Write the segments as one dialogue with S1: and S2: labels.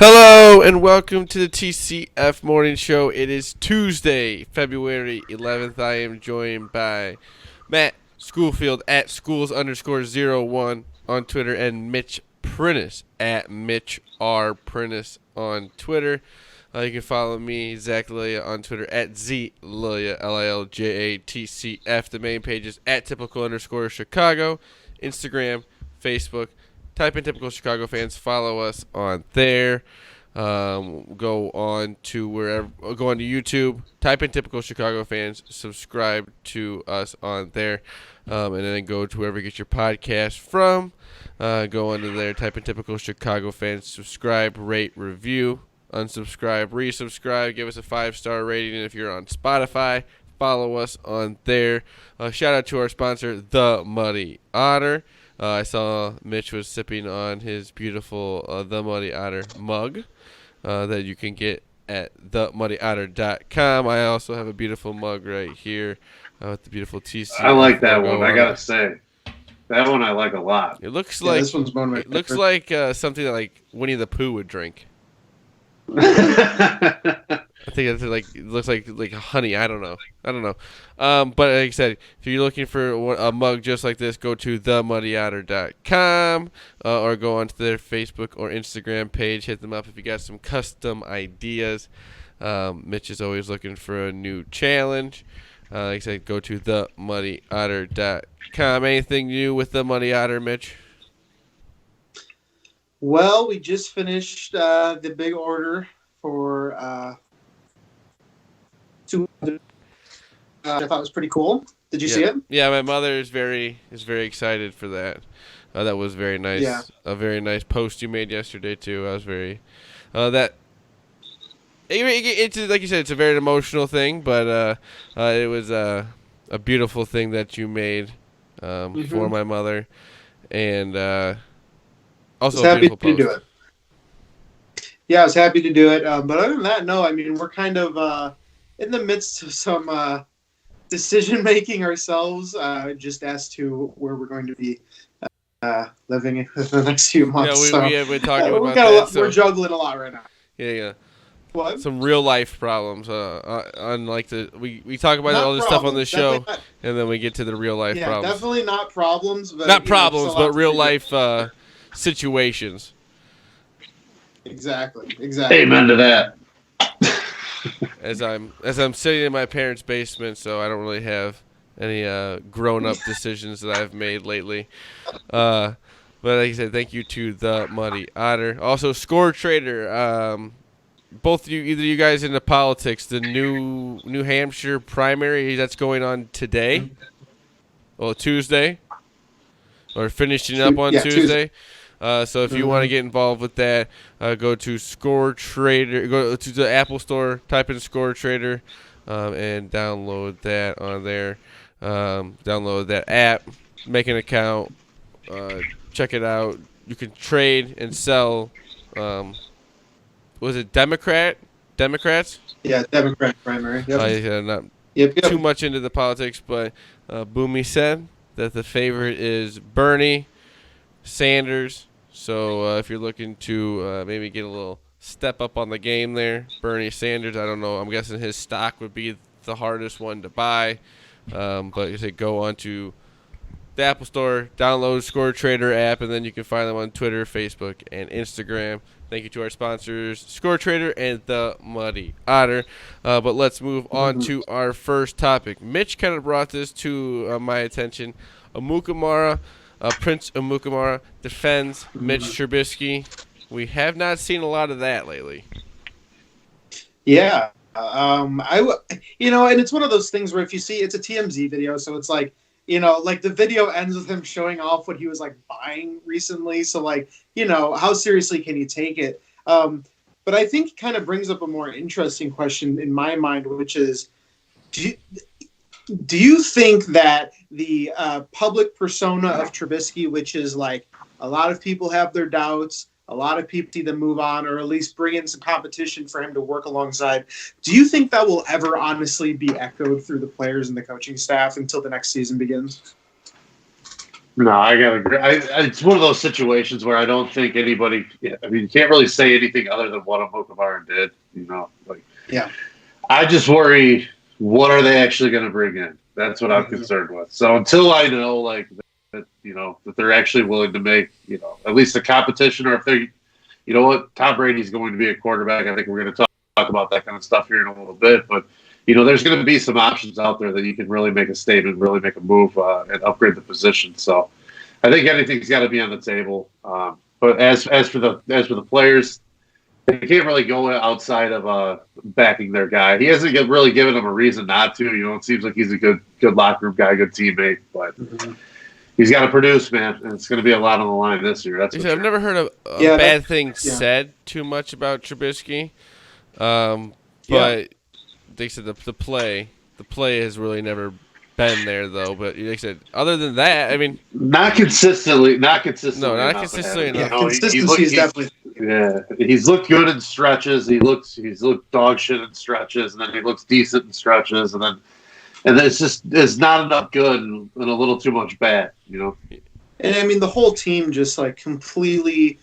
S1: Hello and welcome to the TCF Morning Show. It is Tuesday, February 11th. I am joined by Matt Schoolfield at schools_01 on Twitter and Mitch Prentice at Mitch R. Prentice on Twitter. You can follow me, Zach Lilia, on Twitter at ZLilia, LILJATCF. The main page is at typical_Chicago, Instagram, Facebook. Type in Typical Chicago Fans. Follow us on there. Go on to YouTube. Type in Typical Chicago Fans. Subscribe to us on there, and then go to wherever you get your podcast from. Go under there. Type in Typical Chicago Fans. Subscribe, rate, review, unsubscribe, resubscribe. Give us a 5-star rating. And if you're on Spotify, follow us on there. Shout out to our sponsor, The Muddy Otter. I saw Mitch was sipping on his beautiful The Muddy Otter mug that you can get at themuddyotter.com. I also have a beautiful mug right here with the beautiful TCF.
S2: I like that one. I gotta say, that one I like a lot.
S1: It looks like
S3: this one's one of my
S1: it looks like something that like Winnie the Pooh would drink. I think it's like it looks like honey. I don't know. But like I said, if you're looking for a mug just like this, go to themuddyotter.com or go onto their Facebook or Instagram page. Hit them up if you got some custom ideas. Mitch is always looking for a new challenge. Like I said, go to themuddyotter.com. Anything new with the Muddy Otter, Mitch?
S3: Well, we just finished the big order for 200. I thought it was pretty cool. Did you see it?
S1: Yeah, my mother is very excited for that. That was very nice.
S3: Yeah.
S1: A very nice post you made yesterday too. I was very it's like you said, it's a very emotional thing, but it was a beautiful thing that you made for my mother, and also a beautiful post.
S3: To do it. Yeah, I was happy to do it. But other than that, no. I mean, we're kind of in the midst of some decision making ourselves, just as to where we're going to be living for the next few months.
S1: Yeah, we're talking about that.
S3: We're juggling a lot right now.
S1: Yeah.
S3: What?
S1: Some real life problems. Unlike we talk about all this stuff on the show, and then we get to the real life problems.
S3: Yeah, definitely not problems. But,
S1: not problems, but real life situations.
S3: Exactly.
S2: Amen to that.
S1: As I'm sitting in my parents' basement, so I don't really have any grown-up decisions that I've made lately. But like I said, thank you to the Muddy Otter. Also, Score Trader. Both either you guys into politics. The New Hampshire primary that's going on today. Well, Tuesday, or finishing up on Tuesday. So if you want to get involved with that, go to Score Trader. Go to the Apple Store, type in Score Trader, and download that on there. Download that app, make an account, check it out. You can trade and sell. Was it Democrats?
S3: Yeah, Democrat primary. Yep.
S1: Not
S3: Yep.
S1: too much into the politics, but Boomy said that the favorite is Bernie Sanders. So if you're looking to maybe get a little step up on the game there, Bernie Sanders, I don't know. I'm guessing his stock would be the hardest one to buy. But you say go on to the Apple Store, download Score Trader app, and then you can find them on Twitter, Facebook, and Instagram. Thank you to our sponsors, Score Trader and the Muddy Otter. But let's move on to our first topic. Mitch kind of brought this to my attention. Prince Amukamara defends Mitch Trubisky. We have not seen a lot of that lately.
S3: Yeah. And it's one of those things where if you see, it's a TMZ video, so it's like, like the video ends with him showing off what he was like buying recently. So like, how seriously can you take it? But I think it kind of brings up a more interesting question in my mind, which is, do you think that the public persona of Trubisky, which is like a lot of people have their doubts, a lot of people see them move on, or at least bring in some competition for him to work alongside, do you think that will ever honestly be echoed through the players and the coaching staff until the next season begins?
S2: No, I gotta agree. It's one of those situations where I don't think anybody. I mean, you can't really say anything other than what Amokabar did. Like
S3: Yeah.
S2: I just worry. What are they actually going to bring in? That's what I'm
S3: Mhm.
S2: concerned with. So until I know, like that, that they're actually willing to make, at least a competition, or if they, Tom Brady's going to be a quarterback. I think we're going to talk about that kind of stuff here in a little bit, but. There's going to be some options out there that you can really make a statement, really make a move, and upgrade the position. So, I think anything's got to be on the table. But as for the players, they can't really go outside of backing their guy. He hasn't really given them a reason not to. It seems like he's a good locker room guy, good teammate, but he's got to produce, man, and it's going to be a lot on the line this year. That's
S1: I've never heard a bad thing said too much about Trubisky, but they said the play has really never been there though. But like I said, other than that, I mean,
S2: not consistently.
S1: No, not consistently enough.
S3: Consistency is definitely.
S2: Yeah, he's looked good in stretches. He's looked dog shit in stretches, and then he looks decent in stretches, and then it's not enough good and a little too much bad.
S3: And I mean, the whole team just like completely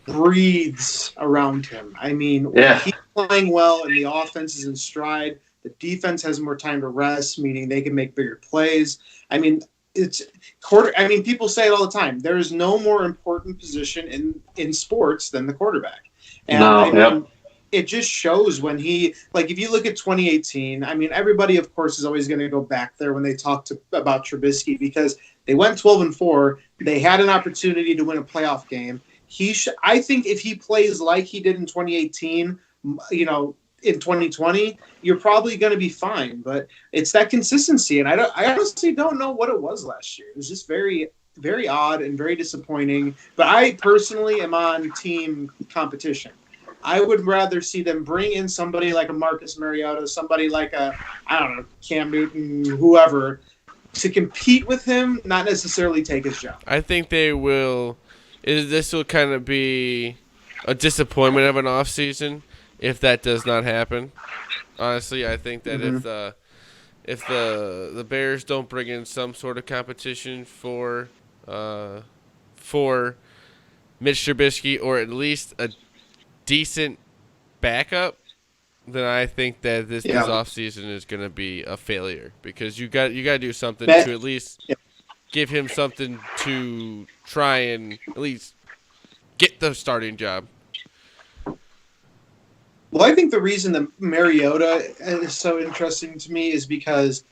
S3: breathes around him. I mean, when he's playing well and the offense is in stride, the defense has more time to rest, meaning they can make bigger plays. I mean, people say it all the time. There is no more important position in sports than the quarterback. And it just shows when if you look at 2018, I mean, everybody, of course, is always going to go back there when they talk about Trubisky because they went 12-4. They had an opportunity to win a playoff game. I think if he plays like he did in 2018, in 2020, you're probably going to be fine. But it's that consistency, and I honestly don't know what it was last year. It was just very, very odd and very disappointing. But I personally am on team competition. I would rather see them bring in somebody like a Marcus Mariota, somebody like Cam Newton, whoever, to compete with him, not necessarily take his job.
S1: I think they will. This will kind of be a disappointment of an offseason if that does not happen. Honestly, I think that if the Bears don't bring in some sort of competition for Mitch Trubisky, or at least a decent backup, then I think that this offseason is going to be a failure because you got to do something to at least give him something to try and at least get the starting job.
S3: Well, I think the reason that Mariota is so interesting to me is because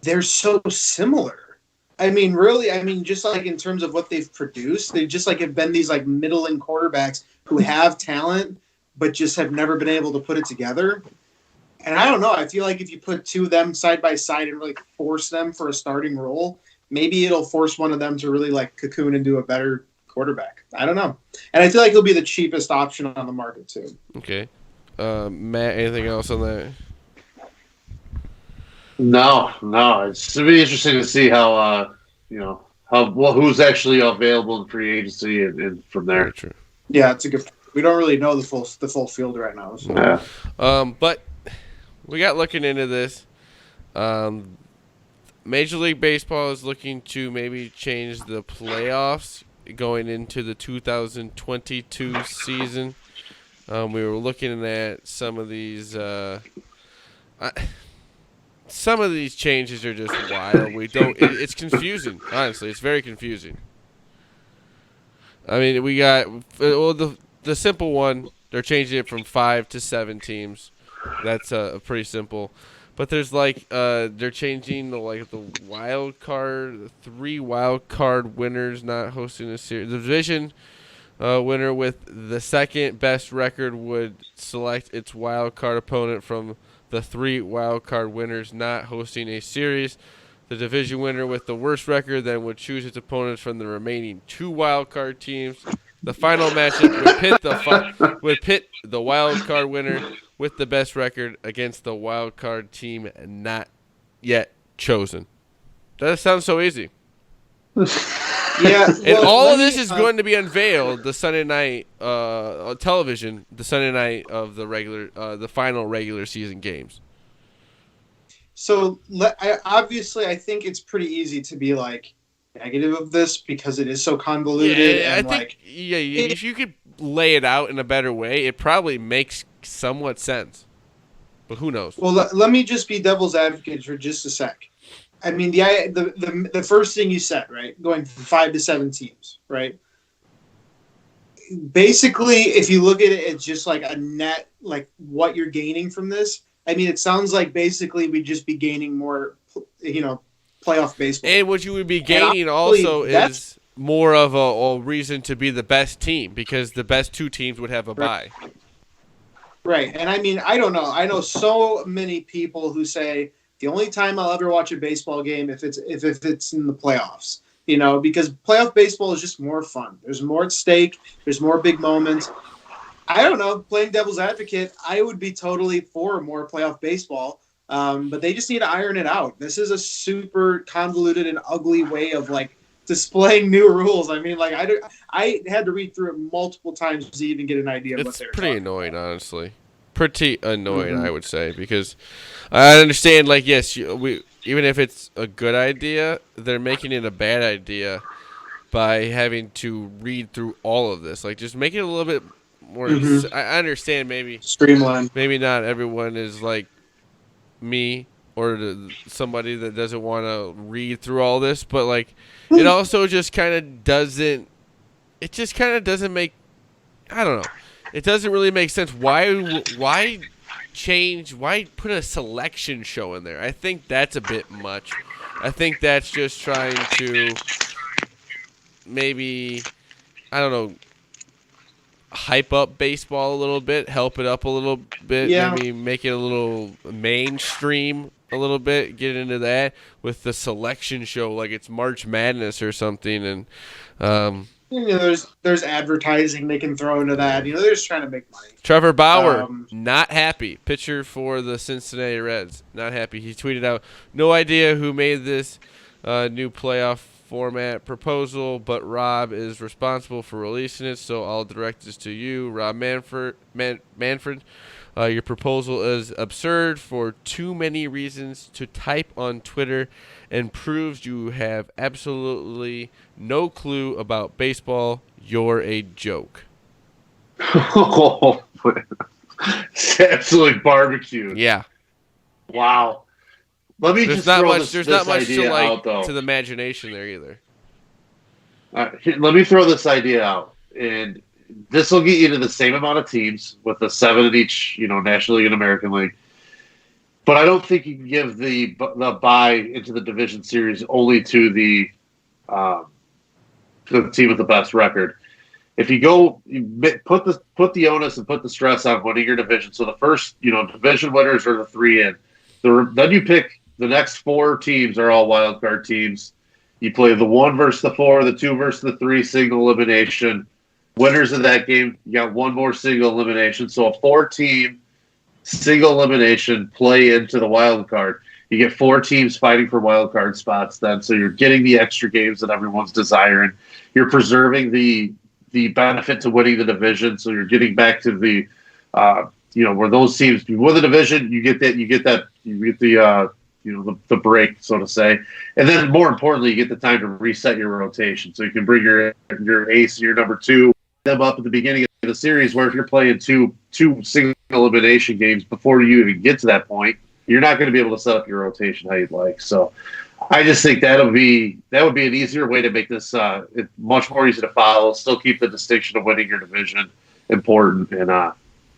S3: they're so similar. I mean, really, just like in terms of what they've produced, they just like have been these like middling quarterbacks who have talent but just have never been able to put it together. And I don't know. I feel like if you put two of them side by side and really force them for a starting role, maybe it'll force one of them to really like cocoon into a better quarterback. I don't know. And I feel like he'll be the cheapest option on the market too.
S1: Okay. Matt, anything else on that?
S2: No. It's going to be interesting to see how who's actually available in free agency and from there.
S1: Very true.
S3: Yeah, it's a good. We don't really know the full field right now. So.
S2: Yeah.
S1: But we got looking into this. Major League Baseball is looking to maybe change the playoffs going into the 2022 season. We were looking at some of these. Some of these changes are just wild. It's confusing. Honestly, it's very confusing. I mean, we got the simple one. They're changing it from 5 to 7 teams. That's pretty simple. But there's they're changing the wild card, 3 wild card winners not hosting a series. The division winner with the second best record would select its wild card opponent from the 3 wild card winners not hosting a series. The division winner with the worst record then would choose its opponents from the remaining 2 wild card teams. The final matchup would pit the wild card winner with the best record against the wild card team not yet chosen. That sounds so easy.
S3: Yeah,
S1: and all of this is going to be unveiled the Sunday night on television, the Sunday night of the final regular season games.
S3: So obviously, I think it's pretty easy to be like, negative of this because it is so convoluted
S1: Yeah, I
S3: and
S1: think if you could lay it out in a better way, it probably makes somewhat sense. But who knows?
S3: well, let me just be devil's advocate for just a sec. I mean, the first thing you said, right, going from 5 to 7 teams, right? Basically, if you look at it, it's just like a net, like what you're gaining from this. I mean, it sounds like basically we'd just be gaining more, playoff baseball.
S1: And what you would be gaining also is more of a reason to be the best team because the best two teams would have a bye.
S3: Right. And I mean, I don't know. I know so many people who say the only time I'll ever watch a baseball game if it's in the playoffs. Because playoff baseball is just more fun. There's more at stake. There's more big moments. I don't know. Playing devil's advocate, I would be totally for more playoff baseball. But they just need to iron it out. This is a super convoluted and ugly way of displaying new rules. I mean, I had to read through it multiple times to even get an idea of what they're
S1: pretty annoying, honestly. Pretty annoying,
S3: Mm-hmm.
S1: I would say, because I understand. Yes, even if it's a good idea, they're making it a bad idea by having to read through all of this. Just make it a little bit more.
S3: Mm-hmm.
S1: I understand
S3: streamlined.
S1: maybe not everyone is like me or somebody that doesn't want to read through all this, but it also just kind of doesn't. It just kind of doesn't make. I don't know. It doesn't really make sense. Why change? Why put a selection show in there? I think that's a bit much. I think that's just trying to maybe, I don't know, hype up baseball a little bit, help it up a little bit, maybe make it a little mainstream a little bit, get into that with the selection show like it's March Madness or something. And
S3: there's advertising they can throw into that. They're just trying to make money.
S1: Trevor Bauer, not happy. Pitcher for the Cincinnati Reds, not happy. He tweeted out, "No idea who made this new playoff format proposal, but Rob is responsible for releasing it, so I'll direct this to you, Rob Manfred. Your proposal is absurd for too many reasons to type on Twitter and proves you have absolutely no clue about baseball. You're a joke."
S2: Oh, it's absolutely barbecued.
S1: Yeah.
S2: Wow. Let me
S1: There's
S2: just
S1: not
S2: throw
S1: much.
S2: this,
S1: There's
S2: this
S1: not much
S2: idea out, though.
S1: to the imagination there either.
S2: Let me throw this idea out, and this will get you to the same amount of teams with the 7 in each, National League and American League. But I don't think you can give the bye into the division series only to the team with the best record. If you go, put the onus and put the stress on winning your division. So the first, division winners are the 3 in. Then you pick the next 4 teams are all wild card teams. You play the 1 versus the 4, the 2 versus the 3, single elimination. Winners of that game, you got 1 more single elimination. So a 4-team single elimination play into the wild card. You get 4 teams fighting for wild card spots then. So you're getting the extra games that everyone's desiring. You're preserving the benefit to winning the division. So you're getting back to the, where those teams, you win the division, you get the break, so to say. And then more importantly, you get the time to reset your rotation. So you can bring your ace and your number 2 them up at the beginning of the series, where if you're playing two single elimination games before you even get to that point, you're not going to be able to set up your rotation how you'd like. So I just think that would be an easier way to make this much more easy to follow. Still keep the distinction of winning your division important, and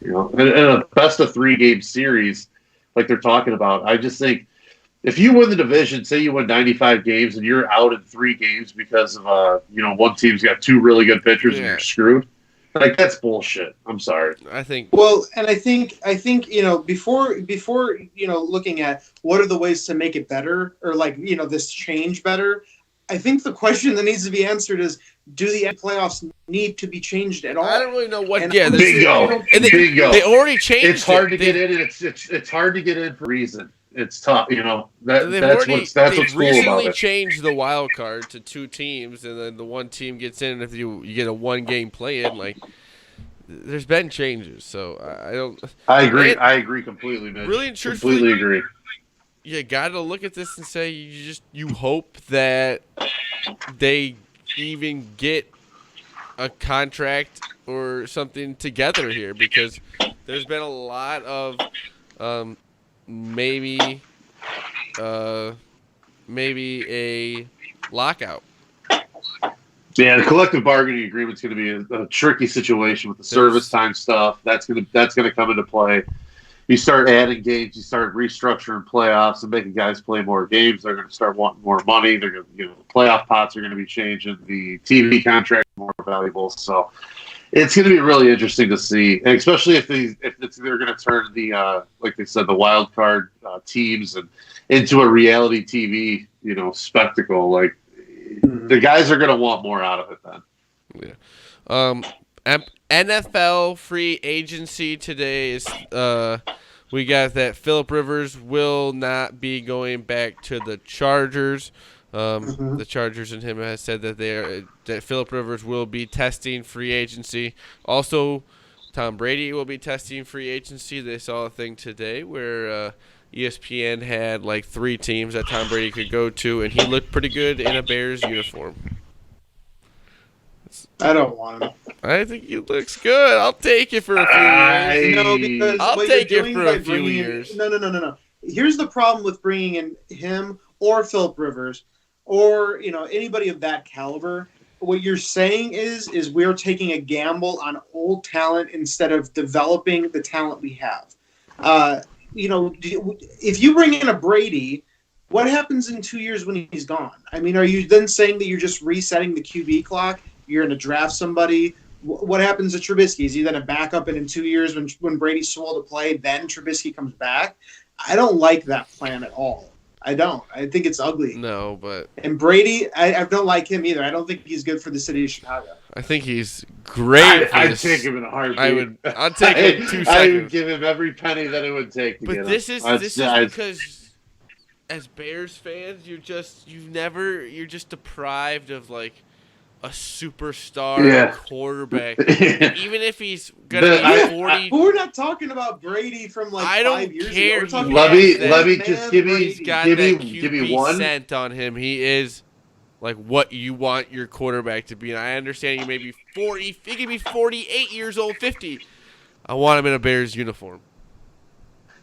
S2: in a best of 3 game series like they're talking about. I just think if you win the division, say you win 95 games and you're out in 3 games because of one team's got 2 really good pitchers and you're screwed. That's bullshit. I'm sorry.
S1: I think.
S3: Well, and I think before looking at what are the ways to make it better or this change better, I think the question that needs to be answered is, do the playoffs need to be changed at all?
S1: I don't really know what.
S2: Bingo.
S1: They already changed.
S2: It's hard to get in. It's hard to get in for a reason. It's tough,
S1: They've
S2: what's cool
S1: recently
S2: about it.
S1: changed the wild card to 2 teams, and then the 1 team gets in. And if you get a 1-game play-in, there's been changes. So I don't.
S2: I agree. I agree completely, man.
S1: Really and truthfully,
S2: completely agree.
S1: You got to look at this and say you hope that they even get a contract or something together here, because there's been a lot of maybe maybe a lockout.
S2: Yeah, the collective bargaining agreement is going to be a tricky situation with the service time stuff. That's going to come into play. You start adding games, you start restructuring playoffs and making guys play more games. They're going to start wanting more money. They're going to, the playoff pots are going to be changing. The TV contract is more valuable. So it's going to be really interesting to see, and especially if they're going to turn the like they said, the wild card teams and into a reality TV spectacle. Like the guys are going to want more out of it then.
S1: Yeah. NFL free agency today is we got that Phillip Rivers will not be going back to the Chargers. The Chargers and him has said that that Phillip Rivers will be testing free agency. Also, Tom Brady will be testing free agency. They saw a thing today where ESPN had like 3 teams that Tom Brady could go to, and he looked pretty good in a Bears uniform.
S3: I don't want him.
S1: I think he looks good. I'll take it for a few years.
S3: No, because
S1: I'll
S3: what
S1: take
S3: you're
S1: it
S3: doing
S1: for
S3: by
S1: a few
S3: bringing
S1: years.
S3: in, no. Here's the problem with bringing in him or Phillip Rivers or anybody of that caliber. What you're saying is we're taking a gamble on old talent instead of developing the talent we have. If you bring in a Brady, what happens in 2 years when he's gone? I mean, are you then saying that you're just resetting the QB clock? You're going to draft somebody. What happens to Trubisky? Is he then a backup, and in 2 years when Brady's too old to play, then Trubisky comes back? I don't like that plan at all. I don't. I think it's ugly.
S1: No, but...
S3: And Brady, I don't like him either. I don't think he's good for the city of Chicago.
S1: I think he's great.
S2: I'd take him in a heartbeat.
S1: I'd take him 2 seconds.
S2: I would give him every penny that it would take to
S1: but
S2: get
S1: this
S2: him.
S1: is because as Bears fans, you're just deprived of like a superstar quarterback. Even if he's gonna be 40.
S3: We're not talking about Brady from like
S1: I
S3: 5 years
S1: care.
S3: ago.
S2: Let me just give
S1: He's got
S2: give
S1: that
S2: me
S1: QB
S2: one.
S1: scent on him. He is like what you want your quarterback to be. And I understand you may be 40. He could be 48 years old, 50. I want him in a Bears uniform.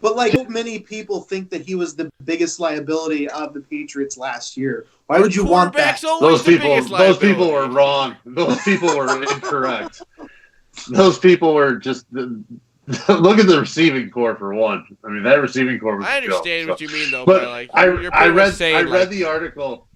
S3: But like so many people think that he was the biggest liability of the Patriots last year. Why would you want that?
S2: Those people were wrong. Those people were incorrect. Those people were just look at the receiving core for one. I mean, that receiving core was.
S1: I understand what you mean though,
S2: but
S1: like
S2: I read
S1: the
S2: article.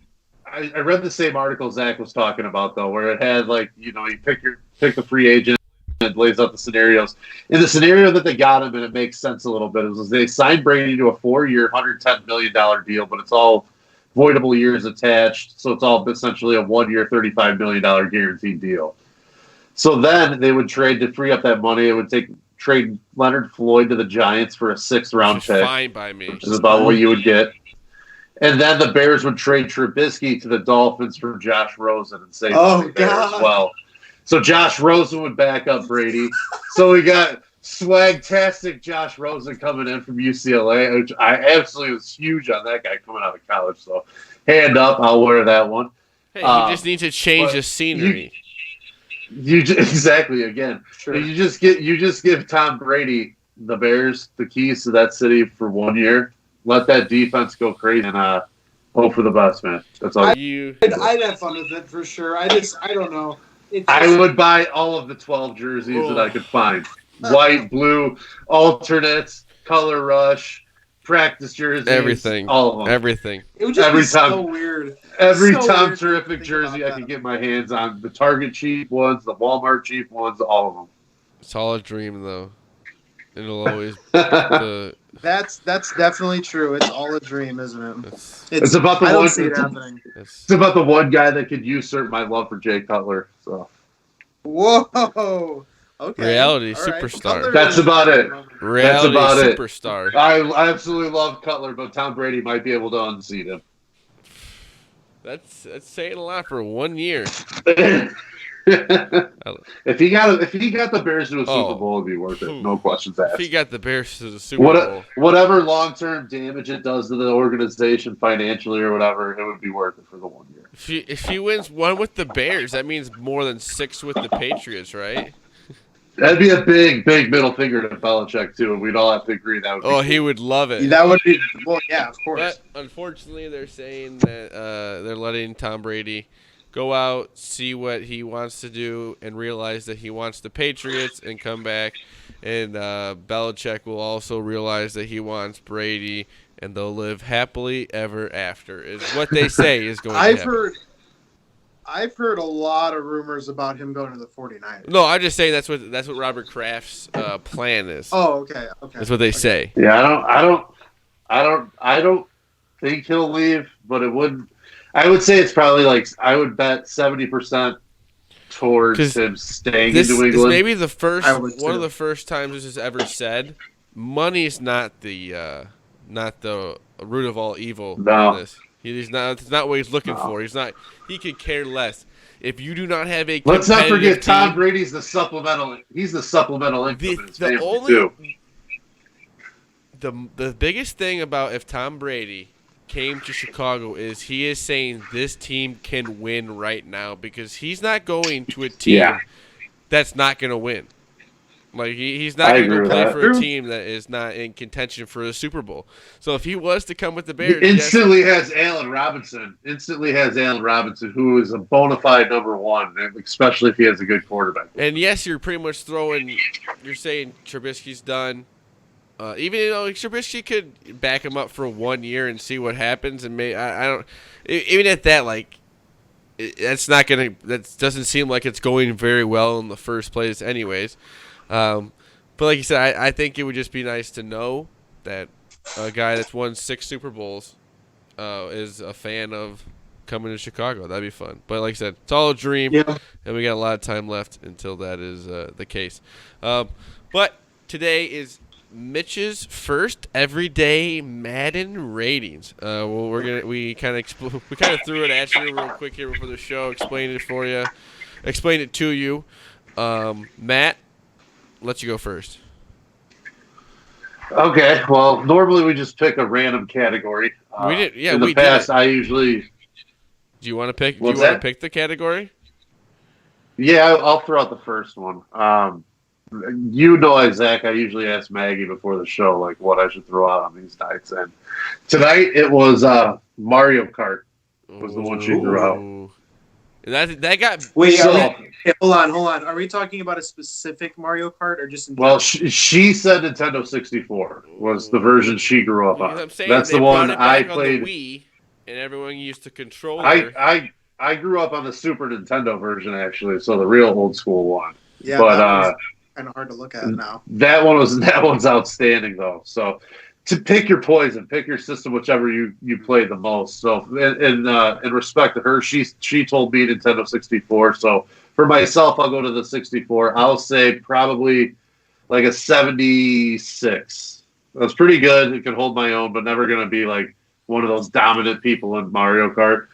S2: I read the same article Zach was talking about though, where it had like you pick the free agent. It lays out the scenarios. In the scenario that they got him, and it makes sense a little bit, is they signed Brady to a 4-year, $110 million deal, but it's all voidable years attached, so it's all essentially a 1-year, $35 million guaranteed deal. So then they would trade to free up that money. It would trade Leonard Floyd to the Giants for a 6th-round pick,
S1: fine by me.
S2: which is about what you would get. And then the Bears would trade Trubisky to the Dolphins for Josh Rosen and save money there as well. So Josh Rosen would back up Brady. So we got swag-tastic Josh Rosen coming in from UCLA, which I absolutely was huge on that guy coming out of college. So hand up, I'll wear that one.
S1: Hey, you just need to change the scenery.
S2: Exactly again. Sure. You just give Tom Brady the Bears the keys to that city for 1 year. Let that defense go crazy and hope for the best, man. That's all.
S3: I'd have fun with it for sure. I don't know.
S2: I would buy all of the 12 jerseys that I could find. White, blue, alternates, color rush, practice jerseys.
S1: Everything.
S2: All of them.
S1: Everything.
S3: It would just be so weird.
S2: Every Tom Terrific jersey I could get my hands on. The Target cheap ones, the Walmart cheap ones, all of them.
S1: It's all a dream, though. It'll always
S3: That's definitely true. It's all a dream, isn't it?
S2: It's about the one.
S3: See it happening.
S2: It's about the one guy that could usurp my love for Jay Cutler. So.
S3: Whoa. Okay.
S1: Reality
S3: all right.
S1: superstar.
S2: That's about it.
S1: Reality
S2: That's about
S1: superstar.
S2: It. I absolutely love Cutler, but Tom Brady might be able to unseat him.
S1: That's saying a lot for 1 year.
S2: If he got the Bears to a Super Bowl, it'd be worth it. No questions asked.
S1: If he got the Bears to the Super Bowl,
S2: whatever long-term damage it does to the organization financially or whatever, it would be worth it for the 1 year.
S1: If he wins one with the Bears, that means more than 6 with the Patriots, right?
S2: That'd be a big middle finger to Belichick too, and we'd all have to agree that would be cool.
S1: He would love it.
S3: That would be yeah, of course.
S1: But unfortunately, they're saying that they're letting Tom Brady go out, see what he wants to do, and realize that he wants the Patriots and come back. And Belichick will also realize that he wants Brady, and they'll live happily ever after. Is what they say is going to happen.
S3: I've heard a lot of rumors about him going to the 49ers.
S1: No, I'm just saying that's what Robert Kraft's plan is.
S3: Oh, okay.
S1: That's what they say.
S2: Yeah, I don't think he'll leave, but it would. I would say it's probably I would bet 70% towards him staying in New England.
S1: This may be the first one of the first times this is ever said. Money's not the root of all evil.
S2: No.
S1: In this. He's not. It's not what he's looking for. He's not. He could care less. If you do not have a
S2: let's not forget
S1: team,
S2: Tom Brady's the supplemental. He's the supplemental income in his family too.
S1: The biggest thing about if Tom Brady came to Chicago is he is saying this team can win right now because he's not going to a team that's not going to win. Like he's not going to play for a team that is not in contention for a Super Bowl. So if he was to come with the Bears,
S2: he instantly has Allen Robinson. Who is a bona fide number one, especially if he has a good quarterback.
S1: And yes, you're pretty much you're saying Trubisky's done. Even Trubisky could back him up for 1 year and see what happens, and I don't. Even at that, that doesn't seem like it's going very well in the first place, anyways. But like you said, I think it would just be nice to know that a guy that's won 6 Super Bowls is a fan of coming to Chicago. That'd be fun. But like I said, it's all a dream, and we got a lot of time left until that is the case. But today is Mitch's first everyday Madden ratings. We kind of threw it at you real quick here before the show. Explained it to you. Matt, let you go first.
S2: Okay. Well, normally we just pick a random category.
S1: We did. Yeah,
S2: in the past, I usually.
S1: Do you want to pick? Do you want to pick the category?
S2: Yeah, I'll throw out the first one. Zach, I usually ask Maggie before the show what I should throw out on these nights, and tonight it was Mario Kart was the one she threw out.
S1: And that got
S3: hold on. Are we talking about a specific Mario Kart or just?
S2: Well, she said Nintendo 64 was the version she grew up on. That's the one I played.
S1: On the Wii, and everyone used to control it.
S2: I grew up on the Super Nintendo version actually, so the real old school one.
S3: Yeah,
S2: but
S3: kind of hard to lock at now.
S2: That one's outstanding though. So to pick your poison, pick your system, whichever you play the most. So in respect to her, she told me Nintendo 64. So for myself, I'll go to the 64. I'll say probably a 76. That's pretty good. It can hold my own, but never going to be one of those dominant people in Mario Kart.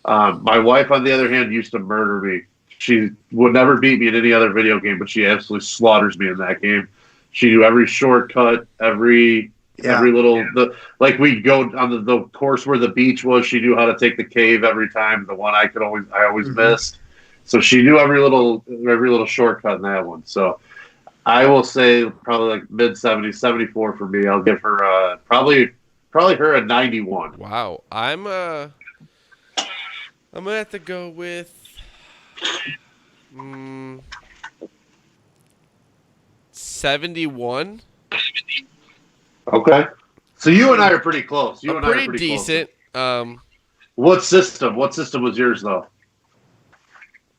S2: My wife, on the other hand, used to murder me. She would never beat me in any other video game, but she absolutely slaughters me in that game. She knew every shortcut, every little we go on the course where the beach was. She knew how to take the cave every time. The one I always missed. So she knew every little shortcut in that one. So I will say probably mid 70s, 74 for me. I'll give her probably her a 91.
S1: Wow, I'm gonna have to go with 71.
S2: Okay. So you and I are pretty close. You and I are pretty
S1: decent.
S2: Close. What system? What system was yours though?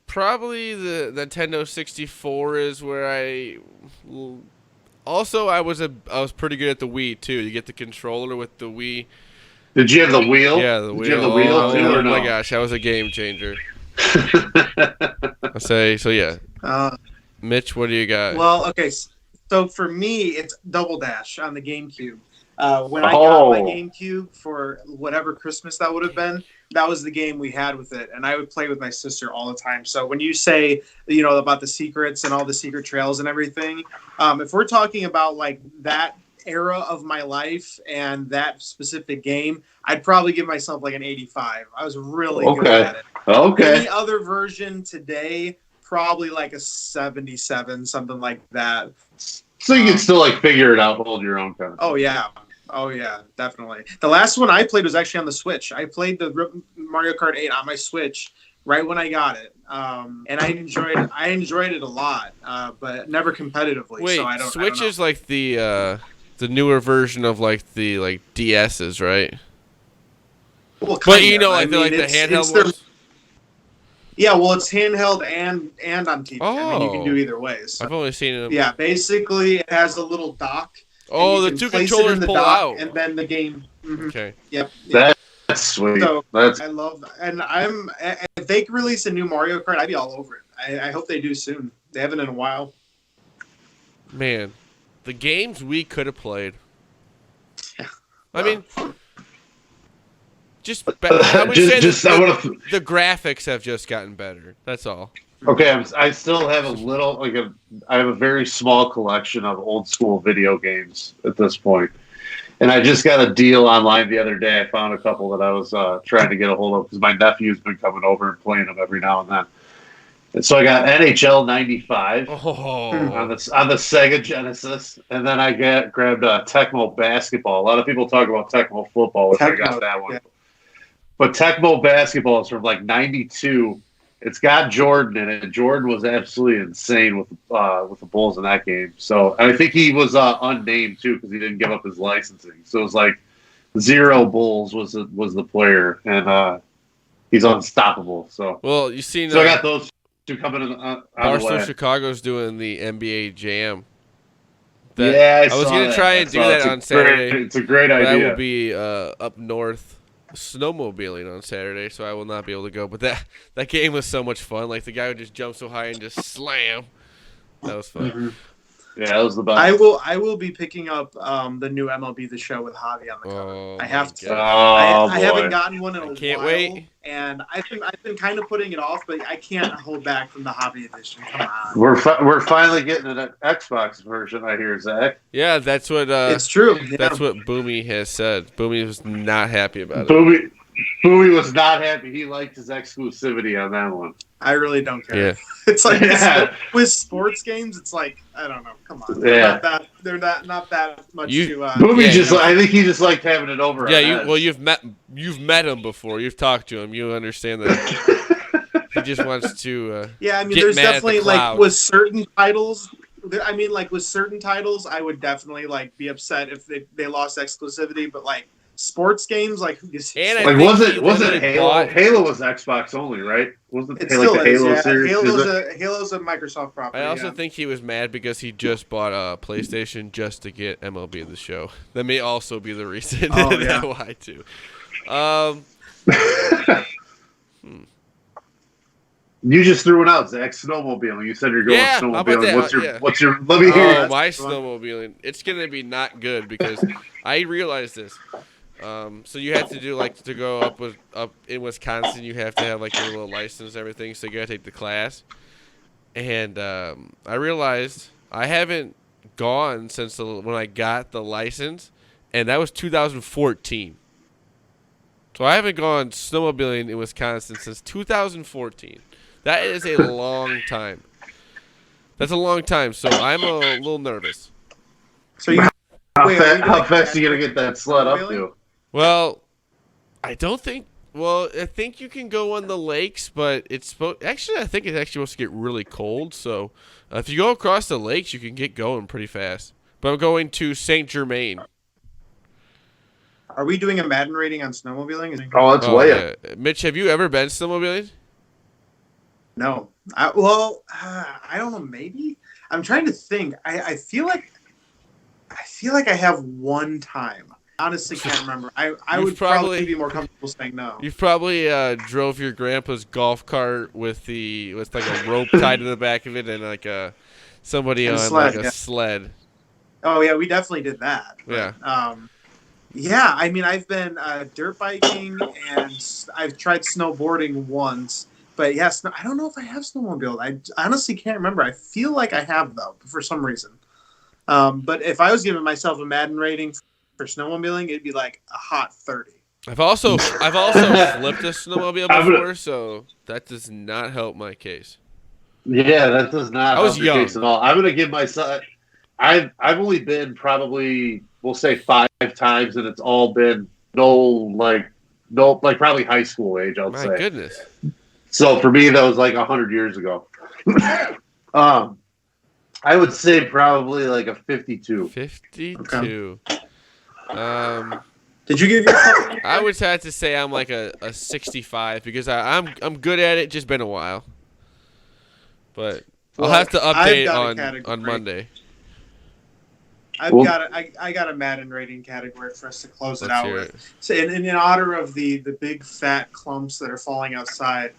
S1: Probably the Nintendo 64 is where I. Also, I was pretty good at the Wii too. You get the controller with the Wii.
S2: Did you have the wheel?
S1: Yeah, the wheel.
S2: Did you have the wheel too, or no?
S1: Oh my gosh, that was a game changer. I say so. Yeah. Mitch, what do you got?
S3: Well, okay. So for me, it's Double Dash on the GameCube. When I got my GameCube for whatever Christmas that would have been, that was the game we had with it, and I would play with my sister all the time. So when you say, about the secrets and all the secret trails and everything, if we're talking about like that era of my life and that specific game, I'd probably give myself like an 85. I was really good at it.
S2: Okay.
S3: Any other version today, probably like a 77, something like that.
S2: So you can still like figure it out, hold your own kind of.
S3: Oh yeah, definitely. The last one I played was actually on the Switch. I played the Mario Kart 8 on my Switch right when I got it, and I enjoyed it a lot, but never competitively.
S1: Wait,
S3: so
S1: Switch is like the newer version of like the DSs, right?
S3: Well,
S1: but like the handheld ones.
S3: Yeah, well, it's handheld and on TV.
S1: Oh.
S3: I mean, you can do either ways. So.
S1: I've only seen it.
S3: Yeah, basically, it has a little dock.
S1: Oh, the two controllers pull out,
S3: and then the game. Mm-hmm.
S1: Okay.
S3: Yep.
S2: That's sweet.
S3: So
S2: I
S3: love that, and if they release a new Mario Kart, I'd be all over it. I hope they do soon. They haven't in a while.
S1: Man, the games we could have played.
S3: Yeah.
S1: I mean, the graphics have just gotten better. That's all.
S2: Okay, I still have I have a very small collection of old school video games at this point. And I just got a deal online the other day. I found a couple that I was trying to get a hold of because my nephew's been coming over and playing them every now and then. And so I got NHL 95 on the Sega Genesis, and then I grabbed Tecmo Basketball. A lot of people talk about Tecmo Football, which I got that one. Yeah. But Tecmo Basketball is from like 92. It's got Jordan in it. Jordan was absolutely insane with the Bulls in that game. So I think he was unnamed too because he didn't give up his licensing. So it was like Zero Bulls was the player, and he's unstoppable. So
S1: well, you seen.
S2: So I got those two coming on
S1: Barstool Chicago's doing the NBA Jam.
S2: I
S1: was going to try and do that on Saturday.
S2: It's a great idea.
S1: I will be up north snowmobiling on Saturday, so I will not be able to go. But that game was so much fun. Like the guy would just jump so high and just slam. That was fun.
S2: Mm-hmm. Yeah, that was the best.
S3: I will be picking up the new MLB The Show with Javi on the cover. I have to. I haven't gotten one in a while.
S1: Can't wait.
S3: And I've been kind of putting it off, but I can't hold back from the Javi edition. Come on.
S2: We're finally getting an Xbox version. I hear, Zach.
S1: Yeah, that's what.
S3: It's true.
S1: That's what Boomy has said. Boomy was not happy about
S2: it. Boomy was not happy. He liked his exclusivity on that one.
S3: I really don't care.
S1: Yeah.
S3: It's like with sports games, it's like I don't know. Come on, they're not that much.
S2: Boomy I think he just liked having it over.
S1: Yeah, you've met him before. You've talked to him. You understand that he just wants to.
S3: Yeah, I mean, there's definitely like with certain titles. I mean, like with certain titles, I would definitely like be upset if they lost exclusivity, but like. Sports games like
S2: wasn't Halo? Halo was Xbox only, right? Wasn't it like the Halo series?
S3: Halo's a Microsoft property.
S1: I also think he was mad because he just bought a PlayStation just to get MLB The Show. That may also be the reason why too.
S2: You just threw it out, Zach. Snowmobiling. You said you're going snowmobiling. What's your? Let me hear.
S1: My snowmobiling. It's gonna be not good because I realized this. So you have to do to go up in Wisconsin. You have to have like your little license and everything. So you gotta take the class. And I realized I haven't gone since when I got the license, and that was 2014. So I haven't gone snowmobiling in Wisconsin since 2014. That is a long time. That's a long time. So I'm a little nervous.
S3: So
S2: how fast are you gonna get that sled up to?
S1: Well, I think you can go on the lakes, but I think it's actually supposed to get really cold. So if you go across the lakes, you can get going pretty fast. But I'm going to Saint Germain.
S3: Are we doing a Madden rating on snowmobiling?
S2: Oh, that's way up.
S1: Mitch, have you ever been snowmobiling?
S3: No. I don't know. Maybe I'm trying to think. I feel like I have one time. Honestly, can't remember. I would probably be more comfortable saying no.
S1: You've probably drove your grandpa's golf cart with like a rope tied to the back of it and like somebody on sled, like a sled.
S3: Oh yeah, we definitely did that.
S1: But,
S3: Yeah, I mean, I've been dirt biking and I've tried snowboarding once, but yes, I don't know if I have snowmobiled. I honestly can't remember. I feel like I have though, for some reason. But if I was giving myself a Madden rating for snowmobiling, it'd be like a hot 30.
S1: I've also flipped a snowmobile
S2: I'm gonna,
S1: before, so that does not help my case.
S2: yeah, that does not
S1: I was
S2: help your case
S1: young.
S2: at all. I'm gonna give myself. I've only been probably we'll say 5 times, and it's all been no like probably high school age. I'll
S1: My
S2: say.
S1: goodness.
S2: So for me, that was like 100 years ago. um, I would say probably like a 52.
S1: 52. Um,
S3: Did you give yourself?
S1: I would have to say I'm like a 65 because I'm good at it. Just been a while, but I'll have to
S3: I've
S1: update
S3: got a
S1: on
S3: category.
S1: Monday.
S3: I got a Madden rating category for us to close it
S1: Let's
S3: out
S1: hear
S3: with.
S1: it.
S3: So in honor of the big fat clumps that are falling outside,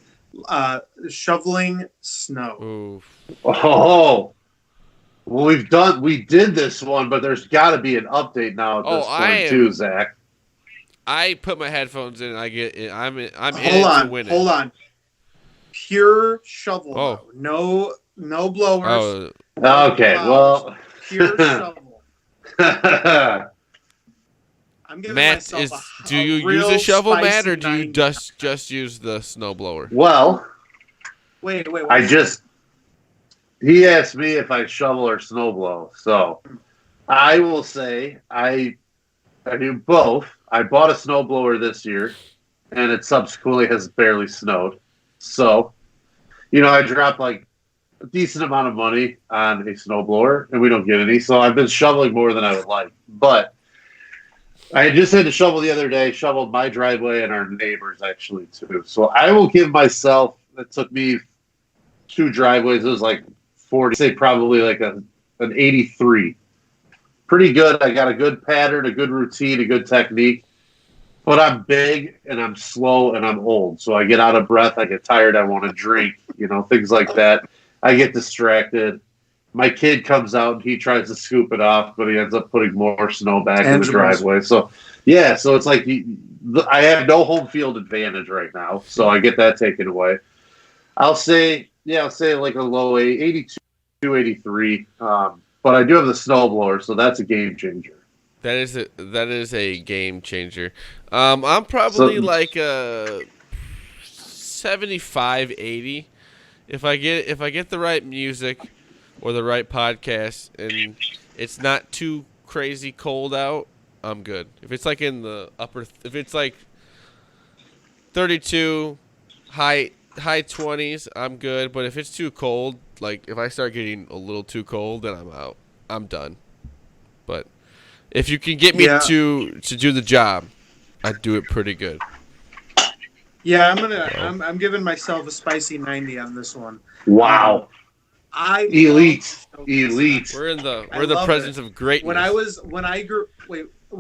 S3: shoveling snow.
S1: Ooh.
S2: Oh, well, we did this one, but there's got to be an update now at this point too, Zach.
S1: I put my headphones in. And I get it. I'm in
S3: Hold
S1: it to
S3: on,
S1: win
S3: hold
S1: it.
S3: on. Pure shovel,
S1: Oh.
S3: though. No blowers.
S1: Oh,
S2: Okay, well,
S3: Pure shovel. I'm giving
S1: Matt
S3: myself
S1: is.
S3: a
S1: Do you use
S3: real
S1: a shovel,
S3: spicy
S1: Matt, or do you
S3: 90.
S1: just use the snowblower?
S2: well,
S3: Wait.
S2: he asked me if I shovel or snowblow, so I will say I do both. I bought a snowblower this year, and it subsequently has barely snowed. So, I dropped like a decent amount of money on a snowblower, and we don't get any. So I've been shoveling more than I would like. But I just had to shovel the other day, shoveled my driveway and our neighbors actually too. So I will give myself, it took me 2 driveways. It was like 40, say probably like an 83. Pretty good. I got a good pattern, a good routine, a good technique. But I'm big and I'm slow and I'm old. So I get out of breath. I get tired. I want to drink, things like that. I get distracted. My kid comes out and he tries to scoop it off, but he ends up putting more snow back in the driveway. So, yeah, so it's like I have no home field advantage right now. So I get that taken away. I'll say like a low 82, 83. But I do have the snowblower, so that's a game changer.
S1: That is a game changer. I'm probably like a 75, 80. If I get the right music or the right podcast and it's not too crazy cold out, I'm good. If it's like in the if it's like 32, high 20s, I'm good. But if it's too cold, like if I start getting a little too cold, then I'm out. I'm done. But if you can get me to do the job, I'd do it pretty good.
S3: Yeah, I'm giving myself a spicy 90 on this one.
S2: Wow. Elite.
S1: We're in the presence of greatness.
S3: When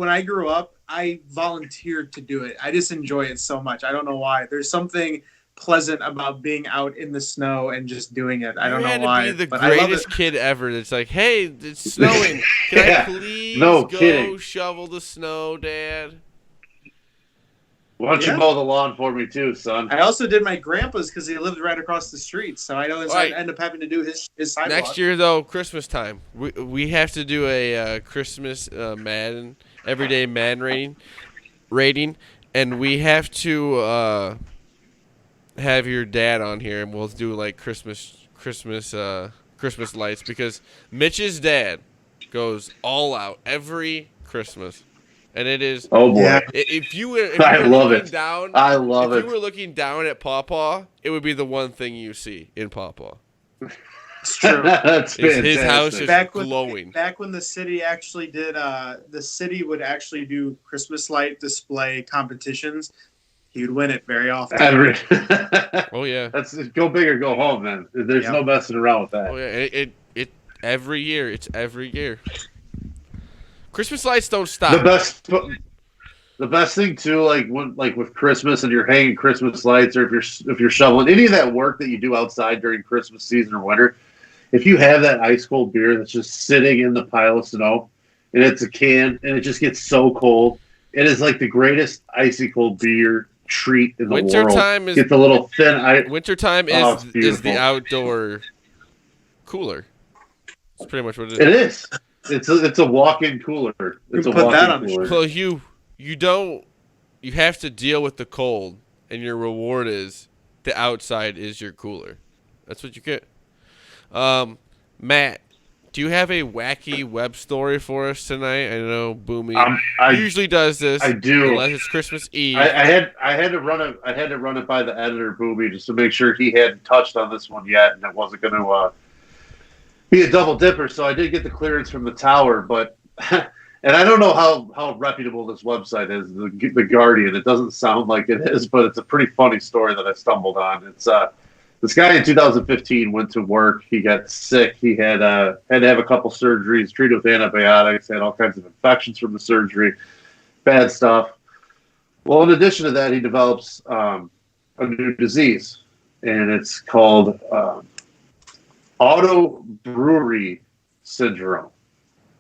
S3: I grew up, I volunteered to do it. I just enjoy it so much. I don't know why. There's something pleasant about being out in the snow and just doing it. I don't know why.
S1: You had to be the greatest kid ever. It's like, hey, it's snowing. Can I please go shovel the snow, Dad?
S2: Why don't you mow the lawn for me too, son?
S3: I also did my grandpa's because he lived right across the street, so I always end up having to do his sidewalk.
S1: Next year, though, Christmas time, we have to do a Christmas Madden everyday Madden rating, and we have to have your dad on here, and we'll do like Christmas lights because Mitch's dad goes all out every Christmas. And it is.
S2: Oh boy!
S3: Yeah.
S1: If you were
S2: looking
S1: looking down at Pawpaw, it would be the one thing you see in Pawpaw.
S3: It's true.
S2: That's
S1: his house is glowing.
S3: Back when the city actually did, the city would actually do Christmas light display competitions. He would win it very often.
S1: Oh yeah.
S2: That's go big or go home, man. There's no messing around with that.
S1: Oh yeah. It every year. It's every year. Christmas lights don't stop.
S2: The best thing too, like with Christmas and you're hanging Christmas lights, or if you're shoveling any of that work that you do outside during Christmas season or winter, if you have that ice cold beer that's just sitting in the pile of snow and it's a can and it just gets so cold It is like the greatest icy cold beer treat in the world.
S1: Wintertime is
S2: Get the little thin ice.
S1: wintertime
S2: Oh, it's
S1: is
S2: beautiful.
S1: the outdoor cooler. It's pretty much what it is.
S2: It is. It's a walk-in cooler. It's a
S3: Put that on
S2: walk-in
S3: a
S2: cooler.
S1: Well, you have to deal with the cold, and your reward is the outside is your cooler. That's what you get. Matt, do you have a wacky web story for us tonight? I know Boomy usually does this.
S2: I do.
S1: Unless it's Christmas Eve.
S2: I had to run it by the editor, Booby, just to make sure he hadn't touched on this one yet, and it wasn't going to be a double dipper. So I did get the clearance from the tower, but and I don't know how reputable this website is, the Guardian. It doesn't sound like it is, but it's a pretty funny story that I stumbled on. It's this guy in 2015 went to work. He got sick. He had to have a couple surgeries, treated with antibiotics, had all kinds of infections from the surgery, bad stuff. Well, in addition to that, he develops a new disease, and it's called auto brewery syndrome.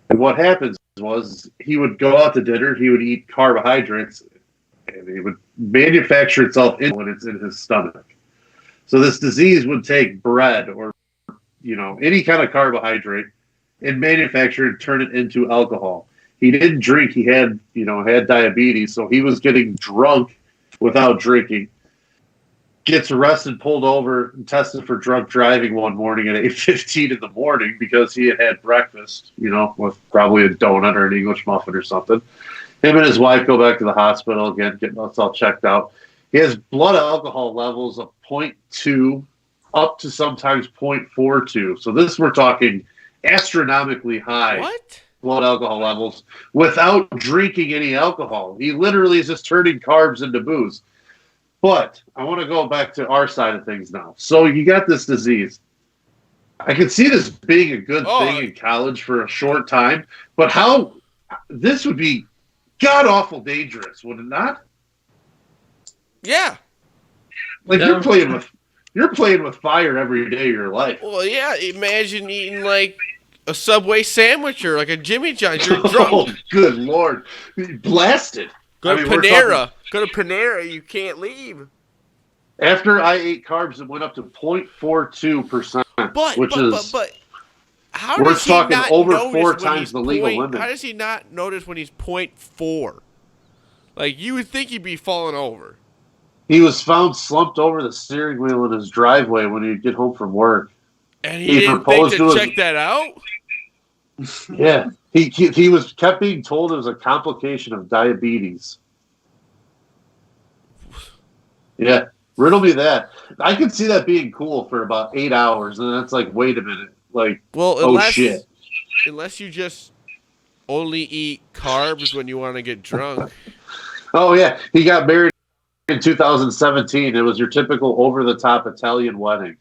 S2: And what happens was he would go out to dinner, he would eat carbohydrates, and he would manufacture itself when it's in his stomach. So this disease would take bread or any kind of carbohydrate and manufacture and turn it into alcohol. He didn't drink. He had diabetes, so he was getting drunk without drinking. Gets arrested, pulled over, and tested for drunk driving one morning at 8:15 in the morning because he had breakfast, with probably a donut or an English muffin or something. Him and his wife go back to the hospital again, getting us all checked out. He has blood alcohol levels of 0.2 up to sometimes 0.42. So we're talking astronomically high.
S1: What?
S2: Blood alcohol levels without drinking any alcohol. He literally is just turning carbs into booze. But I want to go back to our side of things now. So you got this disease. I can see this being a good thing in college for a short time, but how this would be god-awful dangerous, would it not?
S1: Yeah.
S2: Like you're playing with fire every day of your life.
S1: Well, yeah. Imagine eating like a Subway sandwich or like a Jimmy John's. You're drunk.
S2: Oh, good Lord. Blasted.
S1: Go to Panera. Go to Panera. You can't leave.
S2: After I ate carbs, it went up to 0.42%,
S1: But how
S2: we're
S1: does he
S2: talking
S1: not
S2: over
S1: notice
S2: 4
S1: when
S2: times
S1: he's
S2: the legal limit.
S1: How does he not notice when he's 0.4? Like, you would think he'd be falling over.
S2: He was found slumped over the steering wheel in his driveway when he'd get home from work.
S1: And he didn't think to check that out?
S2: Yeah. He kept being told it was a complication of diabetes. Yeah. Riddle me that. I could see that being cool for about 8 hours, and then it's like, wait a minute. Like, shit.
S1: Unless you just only eat carbs when you want to get drunk.
S2: Oh, yeah. He got married in 2017. It was your typical over-the-top Italian wedding.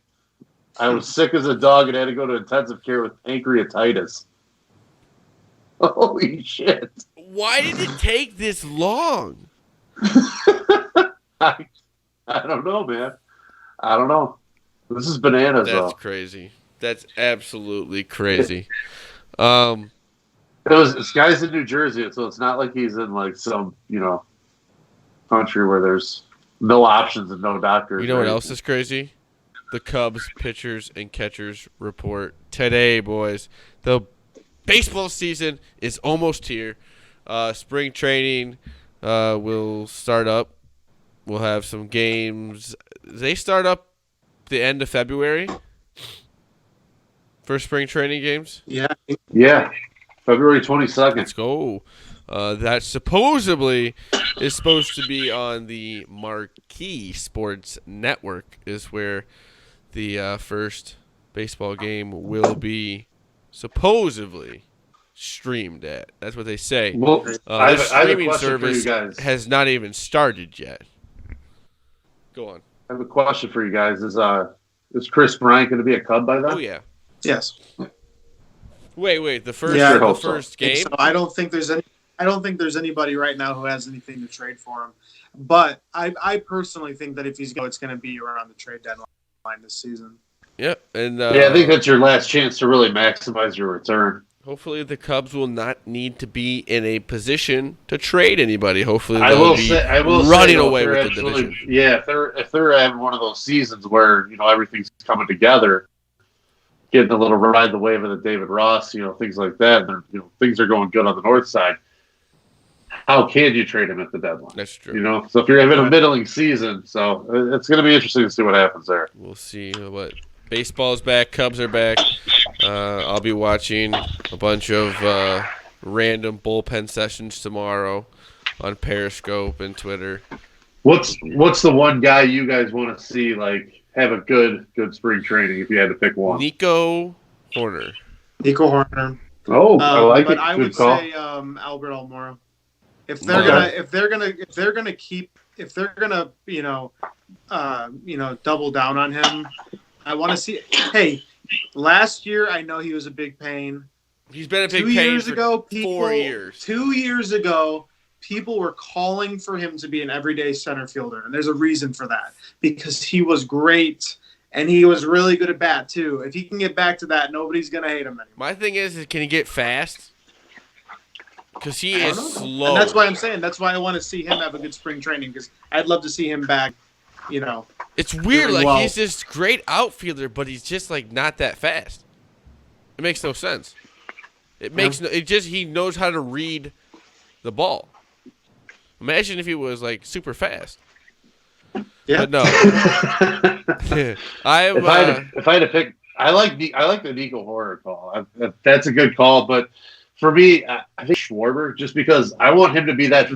S2: I was sick as a dog and had to go to intensive care with pancreatitis. Holy shit.
S1: Why did it take this long?
S2: I don't know, man. I don't know. This is bananas, though.
S1: That's crazy. That's absolutely crazy.
S2: This guy's in New Jersey, so it's not like he's in like some, country where there's no options and no doctors.
S1: You know what else is crazy? The Cubs pitchers and catchers report today, boys. The baseball season is almost here. Spring training will start up. We'll have some games. They start up the end of February for spring training games.
S2: Yeah. February 22nd.
S1: Let's go. That supposedly is supposed to be on the Marquee Sports Network, is where the first baseball game will be supposedly streamed at. That's what they say.
S2: Well,
S1: the streaming service has not even started yet. Go on.
S2: I have a question for you guys. Is Chris Bryant going to be a Cub by then?
S1: Oh, yeah.
S3: Yes.
S1: Wait. The first game?
S3: So I don't think there's anybody right now who has anything to trade for him. But I personally think that if he's going, it's going to be around the trade deadline this season.
S1: Yep. And
S2: I think that's your last chance to really maximize your return.
S1: Hopefully the Cubs will not need to be in a position to trade anybody. Hopefully
S2: I
S1: they'll
S2: will
S1: be
S2: say, I will
S1: running
S2: say, though, if
S1: away
S2: they're
S1: with the
S2: actually,
S1: division.
S2: yeah, if they're having one of those seasons where everything's coming together, getting a little ride the wave of the David Ross, things like that, and things are going good on the north side. How can you trade him at the deadline?
S1: That's true.
S2: So if you're having a middling season, so it's going to be interesting to see what happens there.
S1: We'll see what baseball's back, Cubs are back. I'll be watching a bunch of random bullpen sessions tomorrow on Periscope and Twitter.
S2: What's the one guy you guys want to see have a good spring training if you had to pick one?
S1: Nico Horner.
S2: Oh, I like
S3: but
S2: it.
S3: I
S2: Good
S3: would
S2: call.
S3: say Albert Almora. If they're gonna double down on him, I want to see. Hey, last year I know he was a big pain.
S1: He's been a big
S3: 2
S1: pain
S3: years
S1: for
S3: ago.
S1: 4 years.
S3: 2 years ago, people were calling for him to be an everyday center fielder, and there's a reason for that because he was great and he was really good at bat too. If he can get back to that, nobody's gonna hate him anymore.
S1: My thing is can he get fast? Because he is slow.
S3: And that's why I'm saying. That's why I want to see him have a good spring training because I'd love to see him back.
S1: It's weird.
S3: doing well.
S1: He's this great outfielder, but he's just not that fast. It makes no sense. He knows how to read the ball. Imagine if he was super fast.
S3: Yeah.
S1: But no.
S2: If I had to pick, I like the Nico Horner call. That's a good call, but for me, I think Schwarber, just because I want him to be that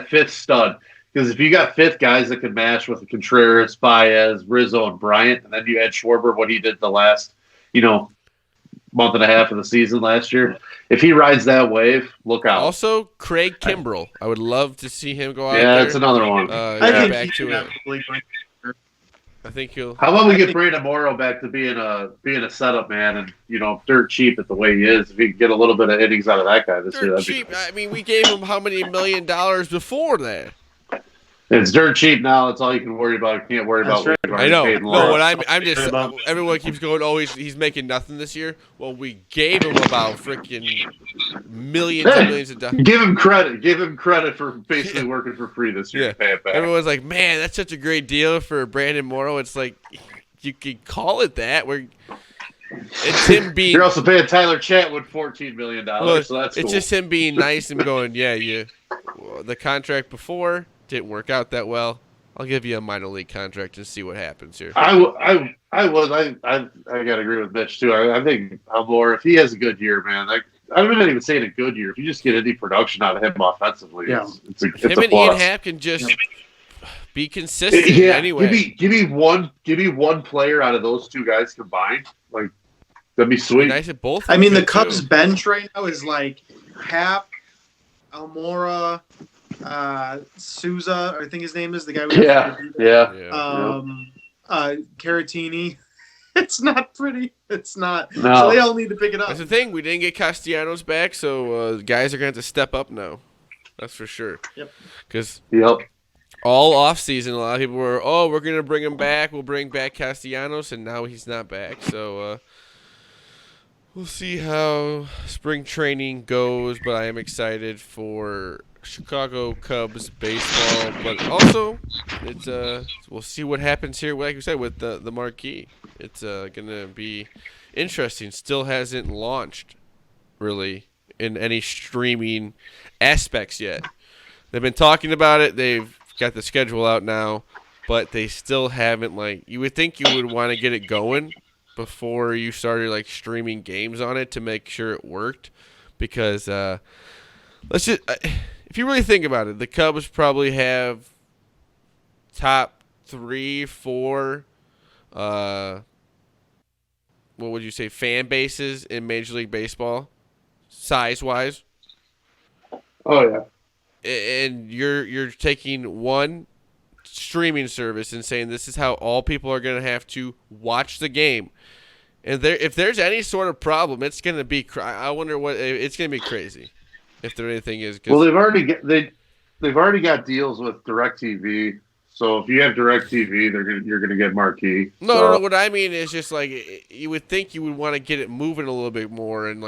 S2: fifth stud. Because if you got fifth guys that can match with Contreras, Baez, Rizzo, and Bryant, and then you add Schwarber, what he did the last, month and a half of the season last year, if he rides that wave, look out.
S1: Also, Craig Kimbrell. I would love to see him go out there.
S2: Yeah, that's another one.
S3: I think
S1: back to it. I think he'll.
S2: How about we get Brandon Morrow back to being a setup man and dirt cheap at the way he is? If he can get a little bit of innings out of that guy this year, that'd
S1: cheap.
S2: be nice.
S1: I mean, we gave him how many $1 million before that?
S2: It's dirt cheap now. That's all you can worry about. You can't worry
S3: That's
S2: about.
S3: right.
S1: I know.
S2: Paying
S1: No,
S2: Laura.
S1: what I'm just everyone keeps going. Oh, he's making nothing this year. Well, we gave him about freaking millions and millions of dollars.
S2: Give him credit. Give him credit for basically working for free this year.
S1: Yeah.
S2: Pay it back.
S1: Everyone's like, man, that's such a great deal for Brandon Morrow. It's like you could call it that. It's him being.
S2: You're also paying Tyler Chatwood $14 million,
S1: Well,
S2: so that's
S1: it's
S2: cool.
S1: just him being nice and going, the contract before didn't work out that well. I'll give you a minor league contract and see what happens here.
S2: I gotta agree with Mitch too. I think Almora, if he has a good year, man, I'm not even saying a good year. If you just get any production out of him offensively, it's a
S1: him
S2: plus.
S1: and Ian Happ can just be consistent anyway.
S2: Give me one player out of those two guys combined. That'd be sweet.
S1: Nice at both.
S3: I mean, the Cubs bench right now is Happ, Almora, Souza, I think his name is the guy. Caratini. It's not pretty. It's not.
S2: No.
S3: So they all need to pick it up.
S1: That's the thing. We didn't get Castellanos back, so guys are going to have to step up now. That's for sure.
S3: Yep.
S1: Because
S2: Yep.
S1: all offseason, a lot of people were, we're going to bring him back. We'll bring back Castellanos, and now he's not back. So we'll see how spring training goes, but I am excited for Chicago Cubs baseball, but also we'll see what happens here. Like we said, with the marquee, it's gonna be interesting. Still hasn't launched really in any streaming aspects yet. They've been talking about it. They've got the schedule out now, but they still haven't. You would think you would want to get it going before you started streaming games on it to make sure it worked, because let's just. If you really think about it, the Cubs probably have top 3, 4, what would you say, fan bases in Major League Baseball, size-wise.
S2: Oh yeah.
S1: And you're taking one streaming service and saying this is how all people are going to have to watch the game. And if there's any sort of problem, it's going to be. I wonder what it's going to be crazy. If there anything is,
S2: well, they've already got deals with DirecTV. So if you have DirecTV, you're gonna get marquee.
S1: No. What I mean is just you would think you would want to get it moving a little bit more, and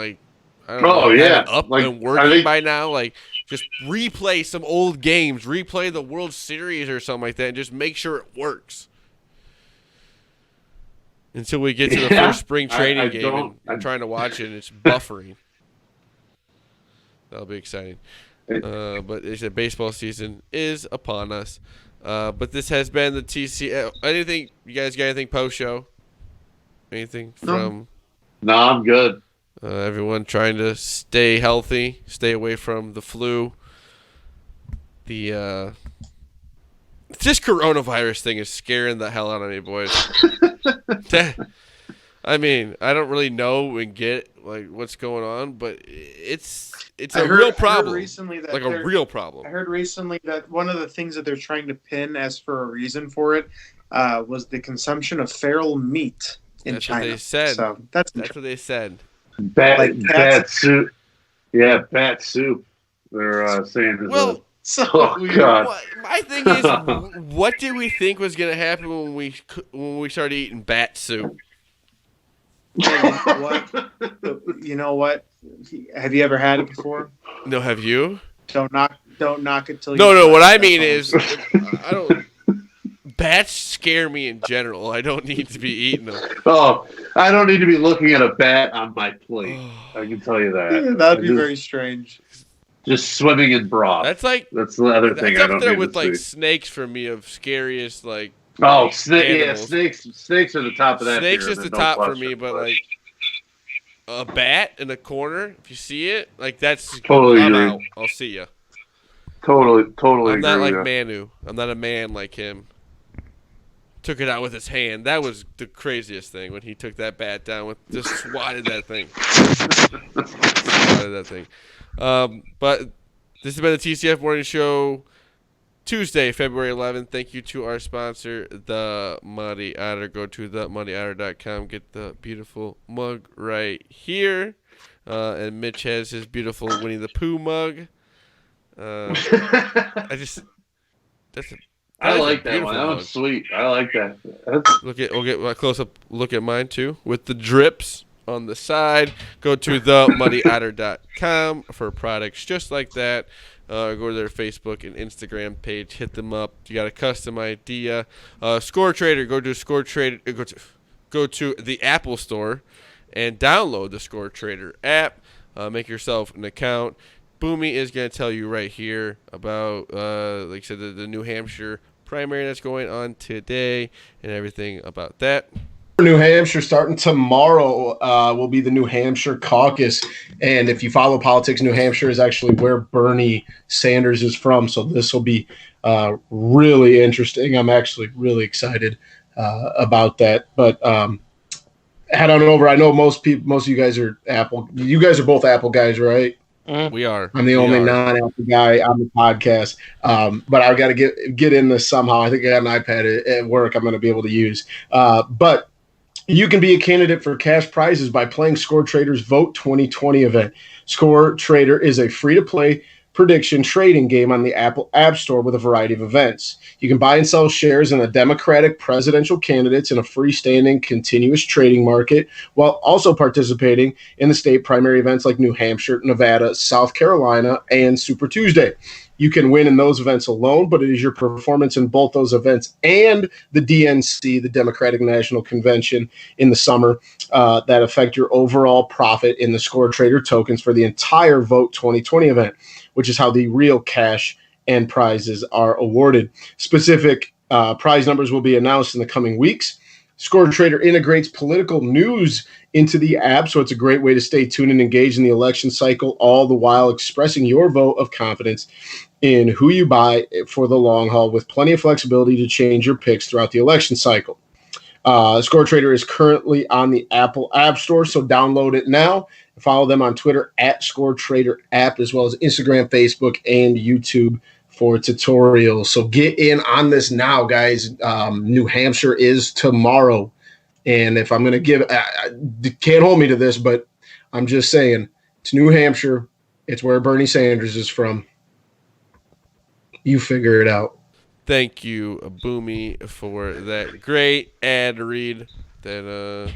S1: I don't know,
S2: Oh
S1: have
S2: yeah,
S1: it up
S2: like
S1: and
S2: I
S1: working
S2: think
S1: by now. Like, just replay some old games, replay the World Series or something like that, and just make sure it works. Until we get to the
S2: yeah.
S1: first spring
S2: I
S1: training game
S2: don't.
S1: and you're trying to watch it and it's buffering. That'll be exciting. But they said baseball season is upon us. But this has been the TCF. Anything, you guys got anything post show? Anything from
S2: No, I'm good.
S1: everyone trying to stay healthy, stay away from the flu? This coronavirus thing is scaring the hell out of me, boys. I mean, I don't really know and get like what's going on, but it's a real problem. Like a real problem.
S3: I heard recently that one of the things that they're trying to pin as for a reason for it was the consumption of feral meat in
S1: That's
S3: China.
S1: what they said.
S3: So
S1: That's what they said.
S2: Bat soup. Yeah, bat soup. They're saying is
S1: Well,
S3: so
S2: oh
S3: weird.
S2: god.
S1: my thing is, what did we think was gonna happen when we started eating bat soup?
S3: You know what? Have you ever had it before?
S1: No, have you?
S3: Don't knock it till you.
S1: No. What I
S3: That's
S1: mean
S3: all I'm
S1: is,
S3: saying.
S1: I don't. Bats scare me in general. I don't need to be eating them.
S2: Oh, I don't need to be looking at a bat on my plate. I can tell you that.
S3: Yeah, that'd be very strange.
S2: Just swimming in broth.
S1: That's like
S2: That's the other thing
S1: that's
S2: I
S1: up
S2: don't
S1: there
S2: need
S1: with
S2: to
S1: like
S2: see.
S1: snakes for me of scariest like.
S2: Oh,
S1: animals.
S2: snakes are the top of that.
S1: Snakes is
S2: pyramid,
S1: the
S2: no
S1: top for
S2: question,
S1: me, but like a bat in a corner, if you see it, like that's
S2: Totally
S1: I'm
S2: agree.
S1: out. I'll see ya.
S2: totally
S1: I'm not
S2: agree
S1: like
S2: with you.
S1: Manu. I'm not a man like him. Took it out with his hand. That was the craziest thing when he took that bat down with just swatted that thing. But this has been the TCF Morning Show, Tuesday, February 11th. Thank you to our sponsor, The Muddy Otter. Go to themuddy.otter.com. Get the beautiful mug right here. And Mitch has his beautiful Winnie the Pooh mug.
S2: I like that
S1: beautiful
S2: one. That
S1: mug.
S2: one's sweet. I like that.
S1: We'll get a close up look at mine too with the drips on the side. Go to themuddy.otter.com for products just like that. Go to their Facebook and Instagram page. Hit them up. You got a custom idea. Score Trader. Go to Score Trader. Go to the Apple Store and download the Score Trader app. Make yourself an account. Boomy is going to tell you right here about, like I said, the New Hampshire primary that's going on today and everything about that.
S4: New Hampshire starting tomorrow will be the New Hampshire caucus, and if you follow politics, New Hampshire is actually where Bernie Sanders is from, so this will be really interesting. I'm actually really excited about that. But head on over. I know most of you guys are Apple. You guys are both Apple guys, right?
S1: We are.
S4: I'm the only non-Apple guy on the podcast, but I've got to get in this somehow. I think I got an iPad at work I'm going to be able to use. But you can be a candidate for cash prizes by playing Score Trader's Vote 2020 event. Score Trader is a free-to-play prediction trading game on the Apple App Store with a variety of events. You can buy and sell shares in the Democratic presidential candidates in a freestanding continuous trading market while also participating in the state primary events like New Hampshire, Nevada, South Carolina, and Super Tuesday. You can win in those events alone, but it is your performance in both those events and the DNC, the Democratic National Convention in the summer, that affect your overall profit in the Score Trader tokens for the entire Vote 2020 event, which is how the real cash and prizes are awarded. Specific prize numbers will be announced in the coming weeks. Score Trader integrates political news into the app, so it's a great way to stay tuned and engaged in the election cycle, all the while expressing your vote of confidence in who you buy for the long haul with plenty of flexibility to change your picks throughout the election cycle. Score Trader is currently on the Apple App Store, so download it now. Follow them on Twitter at Score Trader App, as well as Instagram, Facebook, and YouTube for tutorials. So get in on this now, guys. New Hampshire is tomorrow. And if I'm going to give, can't hold me to this, but I'm just saying, it's New Hampshire. It's where Bernie Sanders is from. You figure it out.
S1: Thank you, Boomy, for that great ad read that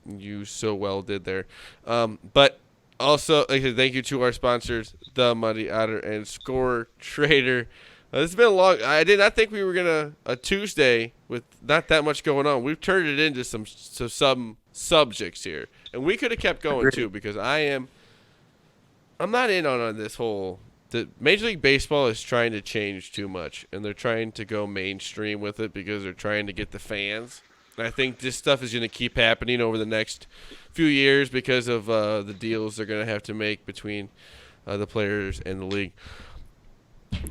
S1: you so well did there. But Also, like I said, thank you to our sponsors, The Muddy Otter and Score Trader. It's been a long. I did not think we were gonna a Tuesday with not that much going on. We've turned it into some subjects here, and we could have kept going too because I'm not in on this whole. The Major League Baseball is trying to change too much, and they're trying to go mainstream with it because they're trying to get the fans. And I think this stuff is going to keep happening over the next few years because of the deals they're going to have to make between the players and the league.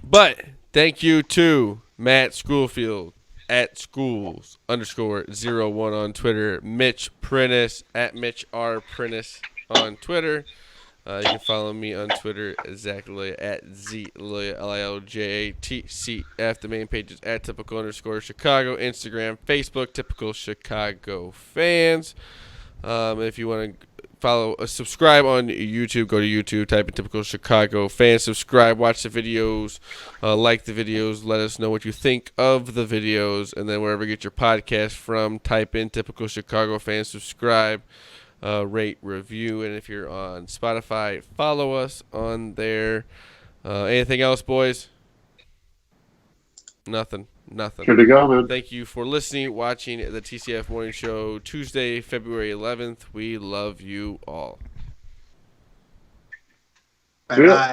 S1: But thank you to Matt Schoolfield at schools_01 on Twitter, Mitch Prentice at Mitch R. Prentice on Twitter. You can follow me on Twitter, Zach Loya at ZLoya, LILJATCF. The main page is at typical_Chicago. Instagram, Facebook, Typical Chicago Fans. If you want to subscribe on YouTube, go to YouTube, type in Typical Chicago Fans, subscribe, watch the videos, like the videos, let us know what you think of the videos, and then wherever you get your podcast from, type in Typical Chicago Fans, subscribe. Rate, review, and if you're on Spotify, follow us on there. Anything else, boys? Nothing.
S2: Good to go, man.
S1: Thank you for listening, watching the TCF Morning Show, Tuesday, February 11th. We love you all.
S3: Bye-bye.